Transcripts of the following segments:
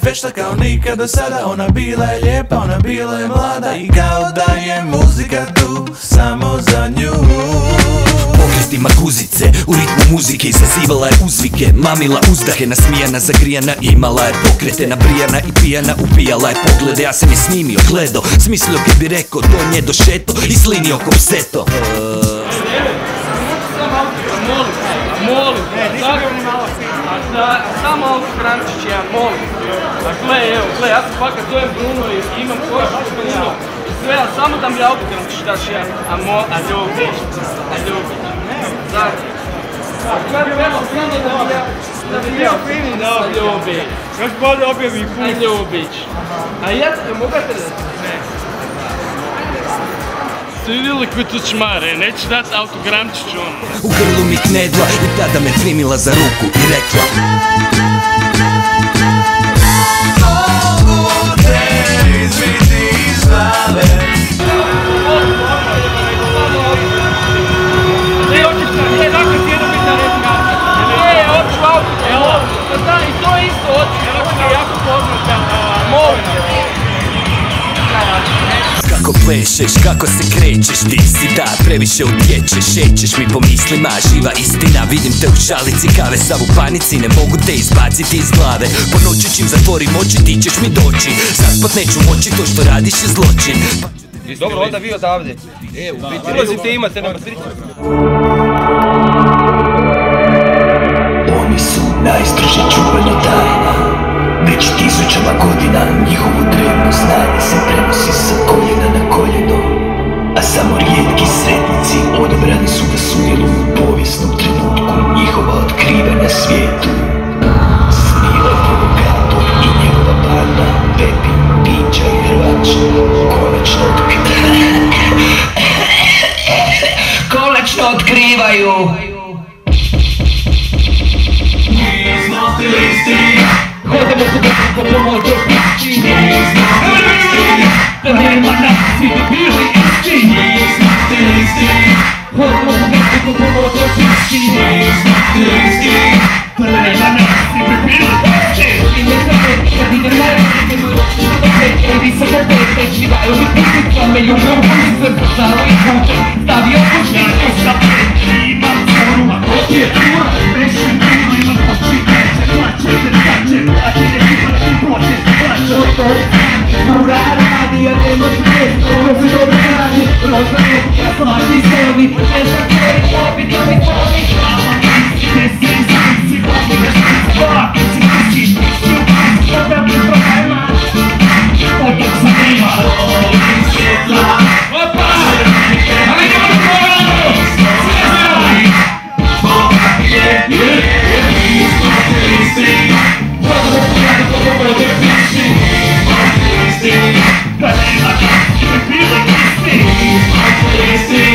fešta kao nikada sada. Ona bila je lijepa, ona bila je mlada i kao da je muzika tu samo za nju. Pokrestima guzice, u ritmu muzike izazivala je uzvike, mamila uzdahe, nasmijana, zagrijana, imala je pokrete, nabrijana i pijana, upijala je poglede. Ja sam je snimio, gledo, smislio kad bi rekao, do nje došeto i slinio ko pseto. Molim, samo autogramčić jedan, molim. A gle, evo, gle, ja se fakat zovem Bruno i imam koš Bruno. Sve, a samo da mi autogramčić daš jedan. A ljubić. Zato. Kad je velo samo da bi bio fini da ljubić. Još bolje objavi i put. Ljubić. A ja mogate da... Ne. Ste vidjeli koji tu čmare, neće dat autogramčiću ono. U grlu mi knedla i tada me primila za ruku i rekla: Mogu te izviti iz glave. I to isto oči, jako poznat, molim. Kako plešeš, kako se krećeš, ti si da previše utječeš, šećeš mi po mislima, živa istina. Vidim te u šalici kave, sav u panici, ne mogu te izbaciti iz glave. Po noći čim zatvorim oči, ti ćeš mi doći, zaspat neću moći, to što radiš je zločin. Dobro, onda vi odavde. Ulazite, imate na matricu. Oni su najstrože čuvana tajna. Već tisućama godina njihovo drevno znanje se prenosi sa koljena na koljeno. A samo rijetki sretnici odabrani su da sudjeluju u povijesnom trenutku njihova otkrivanja svijetu. Smile Provokator i njegova banda Pepi, Pinča i Hrvač konačno otkrivaju. Hodamo se kako pomođu pići. Da nema nas, svi bi bili isti. Hodamo se kako pomođu pići. Da nema nas, svi bi bili isti. I ne znamo, kad ide najbolje, kad ide najbolje, kad ide najbolje, živaju mi putica, me ljubav, se poznalo i putem, stavio pušten, ostavio. Imam zoru, a to je tura, rešim prima, imam poči, neće, plaće, plaće, Ura radi, a nema sve, ovo se dobro radi. Roza neka, slaži sebi, nešta koji pobi, da mi pobi. Ne si, pobi, nešta svaki, si, da mi problema. Otok se nema, volim svjetla. Opa! Ali nema da pogledamo! Boga je, mi smo kristi. Hodamo pogledati kako vode piši. Da nema nas, da bili isti.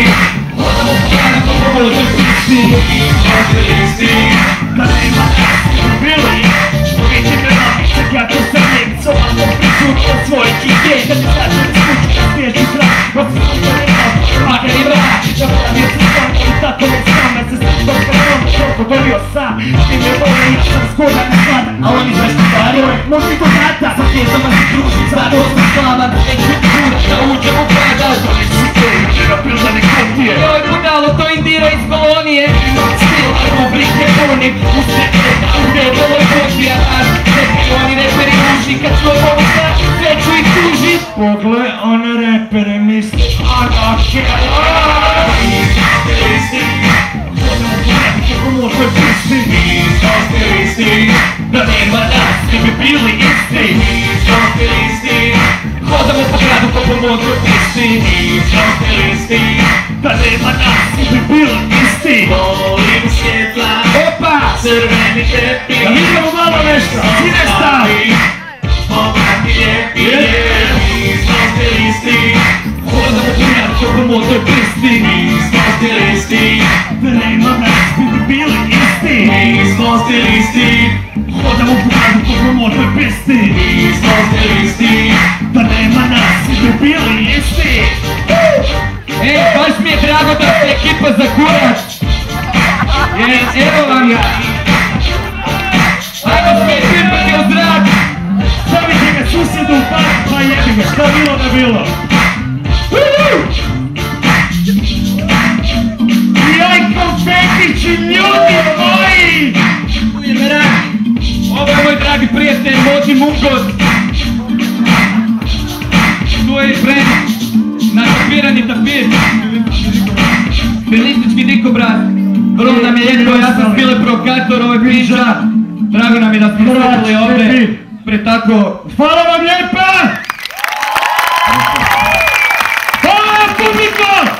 Hodamo pogledati kako vode piši. Da nema nas, da bili isti. Biće prelavica kako sam njemco, a to prisutno svojih idej. Da ti slažem skuću, da svijeći zrak, od sluča nema, maga i vraća. Pravio se sam, i tako me sama, se sam dok perom, toliko volio sam. I me vole, ja sam skodan i sladan, a oni zašto pari, možda i to vrata. Sa tezama se družim, zadost i slavan, neću kurat, da uđem u grada. Oni su koji, da pildane kopije. Joj budalo, to Indira iz kolonije. Imam stil, rubrike punim, u sebe, u debeloj koži, a naš, neki oni reperi uži, kad svoj mogu sad, sve ću ih tužit. Pogle, one repere misle, anake, da nema nas, svi bi bili isti. Hodamo po gradu ko pomogu isti. Da nema nas, svi bi bili isti. Volim svjetla, opa, crveni tepi. Da vidimo malo nešto, svi ne stavi. Obrati lijepi, mi smo stilisti. Hodamo po gradu ko pomogu isti. Da nema nas, svi bi bili isti. Mi smo stilisti. Hodamo po gradu ko pomogu isti. Mi smo stilisti. Da nema nas, svi bi bili isti. Baš mi je drago da ste ekipa za kurac. Evo vam ja. Ajmo sve tripati u zrak. Znači, ljudi moji! Ovo je moj dragi prijatelj, Mozi Mukos. Tu je i friend, natapirani tapir. Stilistički dikobraz. Vrlo nam je lijepo, ja sam Spile provokator, ovo je priča. Drago nam je da smo skupili ovdje pre tako... Hvala vam lijepa! Hvala vam publiko!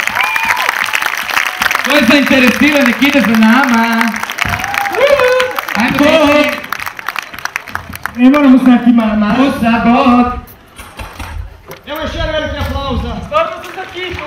Ko je zainteresiran, nek ide za nama. Ajmo djeci. Ne moramo znati mama. Usa, Bog. Evo još jedan veliki aplauz. Stvarno sam za kitu.